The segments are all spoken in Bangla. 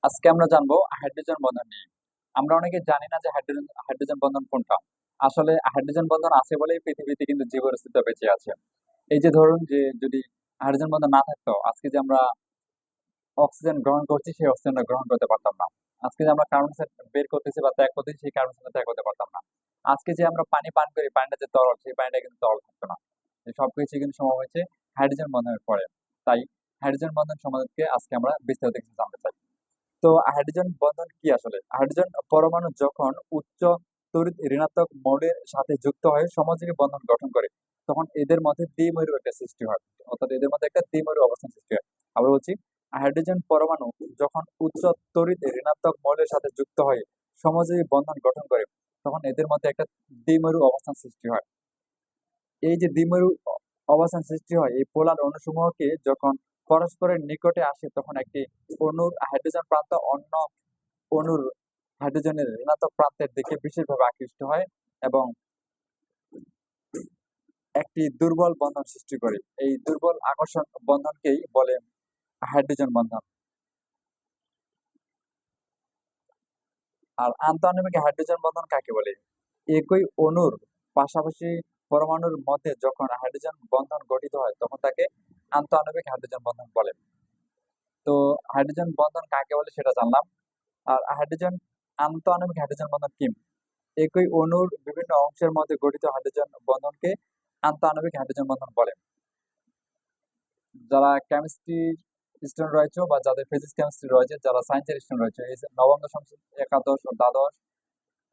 আজকে আমরা জানবো হাইড্রোজেন বন্ধন নিয়ে। আমরা অনেকে জানি না যে হাইড্রোজেন হাইড্রোজেন বন্ধন কোনটা। আসলে হাইড্রোজেন বন্ধন আছে বলেই পৃথিবীতে কিন্তু জীবের অস্তিত্ব বেঁচে আছে। এই যে ধরুন যে যদি হাইড্রোজেন বন্ধন না থাকতো, আজকে যে আমরা অক্সিজেন গ্রহণ করছি সেই অক্সিজেনটা গ্রহণ করতে পারতাম না। আজকে যে আমরা কার্বন ডাই অক্সাইড বের করতেছি বা ত্যাগ করতেছি সেই কার্বন ডাই অক্সাইড ত্যাগ করতে পারতাম না। আজকে যে আমরা পানি পান করি, পানিটা যে তরল সেই পানিটা কিন্তু তরল থাকতো না। এই সবকিছু কিন্তু সম্ভব হয়েছে হাইড্রোজেন বন্ধনের পরে। তাই হাইড্রোজেন বন্ধন সম্বন্ধে আজকে আমরা বিস্তারিত কিছু জানতে চাই। তো হাইড্রোজেন বন্ধন কি আসলে? হাইড্রোজেন পরমাণু যখন উচ্চ তড়িৎ ঋণাত্মক মোডের সাথে যুক্ত হয়ে সমযোজী বন্ধন গঠন করে, তখন এদের মধ্যে দ্বিমেরু একটা সৃষ্টি হয়। অর্থাৎ এদের মধ্যে একটা দ্বিমেরু অবস্থান সৃষ্টি হয়। আবার বলছি, হাইড্রোজেন পরমাণু যখন উচ্চ তড়িৎ ঋণাত্মক মোডের সাথে যুক্ত হয়ে সমযোজী বন্ধন গঠন করে, তখন এদের মধ্যে একটা দ্বিমেরু অবস্থান সৃষ্টি হয়। এই যে দ্বিমেরু অবস্থান সৃষ্টি হয়, এই পোলার অণুসমূহকে যখন পরস্পরের নিকটে আসে, তখন একটি অণুর হাইড্রোজেন প্রান্ত অন্য অণুর হাইড্রোজেনের ঋণাত্মক প্রান্তের দিকে বিশেষভাবে আকৃষ্ট হয় এবং একটি দুর্বল বন্ধন সৃষ্টি করে। এই দুর্বল আকর্ষণ বন্ধনকেই বলে হাইড্রোজেন বন্ধন। আর আন্তঃআণবিক হাইড্রোজেন বন্ধন কাকে বলে? একই অণুর পাশাপাশি পরমাণুর মধ্যে যখন হাইড্রোজেন বন্ধন গঠিত হয়, তখন তাকে আন্তঃআণবিক হাইড্রোজেন বন্ধন বলে। তো হাইড্রোজেন বন্ধন কাকে বলে সেটা জানলাম। আর হাইড্রোজেন আন্তঃআণবিক হাইড্রোজেন বন্ধন কি? একই অণুর বিভিন্ন অংশের মধ্যে গঠিত হাইড্রোজেন বন্ধনকে আন্তঃআণবিক হাইড্রোজেন বন্ধন বলে। যারা কেমিস্ট্রি স্টুডেন্ট রয়েছে বা যাদের ফিজিক্স কেমিস্ট্রি রয়েছে, যারা সায়েন্সের স্টুডেন্ট রয়েছে, এই যে নবম দশম একাদশ ও দ্বাদশ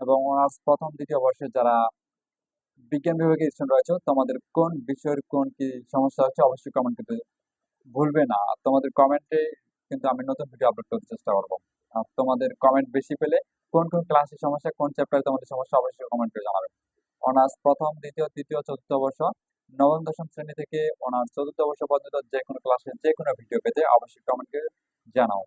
এবং অনার্স প্রথম দ্বিতীয় বর্ষে যারা বিজ্ঞান বিভাগের স্টুডেন্ট রয়েছে, তোমাদের কোন বিষয়ের কোন কি সমস্যা হচ্ছে অবশ্যই কমেন্ট করতে ভুলবে না। আর তোমাদের কমেন্টে কিন্তু আমি নতুন ভিডিও আপলোড করতে চেষ্টা করবো। আর তোমাদের কমেন্ট বেশি পেলে কোন কোন ক্লাসের সমস্যা, কোন চ্যাপ্টারে তোমাদের সমস্যা অবশ্যই কমেন্ট করে জানাবে। অনার্স প্রথম দ্বিতীয় তৃতীয় চতুর্থ বর্ষ, নবম দশম শ্রেণী থেকে অনার্স চতুর্থ বর্ষ পর্যন্ত যে কোনো ক্লাসে যে কোনো ভিডিও পেতে অবশ্যই কমেন্ট করে জানাও।